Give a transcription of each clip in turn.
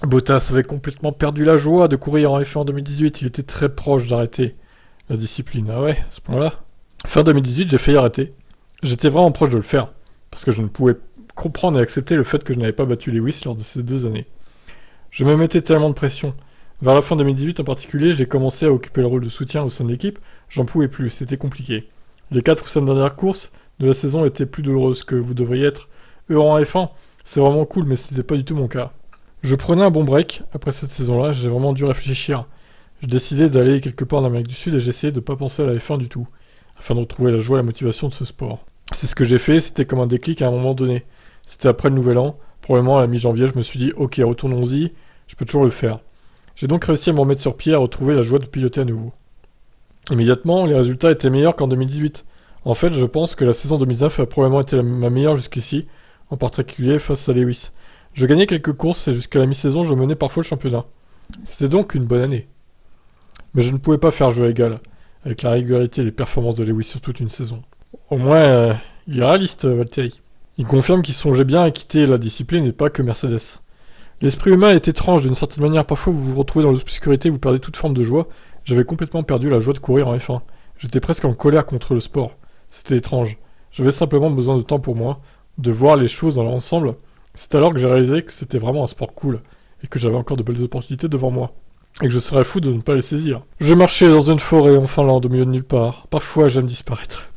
Bottas avait complètement perdu la joie de courir en F1 en 2018, il était très proche d'arrêter la discipline. Ah ouais, à ce point-là. Fin 2018, j'ai failli arrêter. J'étais vraiment proche de le faire, parce que je ne pouvais comprendre et accepter le fait que je n'avais pas battu Lewis lors de ces 2 années. Je me mettais tellement de pression. Vers la fin 2018 en particulier, j'ai commencé à occuper le rôle de soutien au sein de l'équipe, j'en pouvais plus, c'était compliqué. Les 4 ou 5 dernières courses de la saison étaient plus douloureuses que vous devriez être. Heureux en F1, c'est vraiment cool, mais c'était pas du tout mon cas. Je prenais un bon break, après cette saison-là, j'ai vraiment dû réfléchir. Je décidais d'aller quelque part en Amérique du Sud et j'essayais de pas penser à la F1 du tout, afin de retrouver la joie et la motivation de ce sport. C'est ce que j'ai fait, c'était comme un déclic à un moment donné. C'était après le nouvel an, probablement à la mi-janvier, je me suis dit, ok, retournons-y, je peux toujours le faire. J'ai donc réussi à me remettre sur pied et à retrouver la joie de piloter à nouveau. Immédiatement, les résultats étaient meilleurs qu'en 2018. En fait, je pense que la saison 2019 a probablement été ma meilleure jusqu'ici, en particulier face à Lewis. Je gagnais quelques courses et jusqu'à la mi-saison, je menais parfois le championnat. C'était donc une bonne année. Mais je ne pouvais pas faire jeu égal, avec la régularité et les performances de Lewis sur toute une saison. Au moins, il est réaliste, Valtteri. Il confirme qu'il songeait bien à quitter la discipline et pas que Mercedes. L'esprit humain est étrange d'une certaine manière. Parfois, vous vous retrouvez dans l'obscurité, vous perdez toute forme de joie. J'avais complètement perdu la joie de courir en F1. J'étais presque en colère contre le sport. C'était étrange. J'avais simplement besoin de temps pour moi, de voir les choses dans leur ensemble. C'est alors que j'ai réalisé que c'était vraiment un sport cool, et que j'avais encore de belles opportunités devant moi. Et que je serais fou de ne pas les saisir. Je marchais dans une forêt en Finlande au milieu de nulle part. Parfois, j'aime disparaître.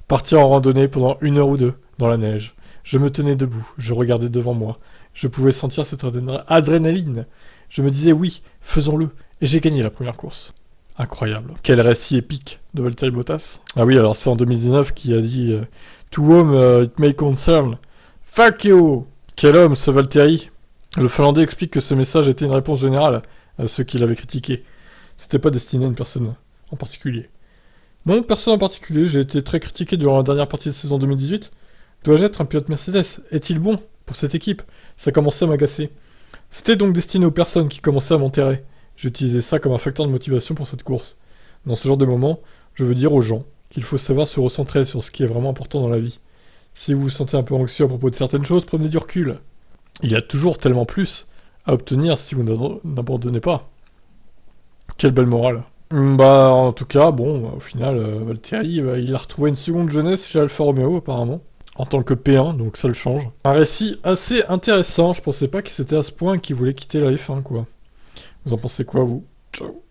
Partir en randonnée pendant 1 heure ou 2, dans la neige. Je me tenais debout, je regardais devant moi. Je pouvais sentir cette adrénaline. Je me disais oui, faisons-le. Et j'ai gagné la première course. Incroyable. Quel récit épique de Valtteri Bottas. Ah oui, alors c'est en 2019 qu'il a dit To whom it may concern. Fuck you. Quel homme ce Valtteri. Le Finlandais explique que ce message était une réponse générale à ceux qui l'avaient critiqué. C'était pas destiné à une personne en particulier. Non, personne en particulier. J'ai été très critiqué durant la dernière partie de saison 2018. Dois-je être un pilote Mercedes? Est-il bon pour cette équipe? Ça commençait à m'agacer. C'était donc destiné aux personnes qui commençaient à m'enterrer. J'utilisais ça comme un facteur de motivation pour cette course. Dans ce genre de moment, je veux dire aux gens qu'il faut savoir se recentrer sur ce qui est vraiment important dans la vie. Si vous vous sentez un peu anxieux à propos de certaines choses, prenez du recul. Il y a toujours tellement plus à obtenir si vous n'abandonnez pas. Quelle belle morale. Bah, en tout cas, bon, au final, Valtteri, il a retrouvé une seconde jeunesse chez Alfa Romeo, apparemment, en tant que P1, donc ça le change. Un récit assez intéressant, je pensais pas que c'était à ce point qu'il voulait quitter la F1, quoi. Vous en pensez quoi, vous? Ciao.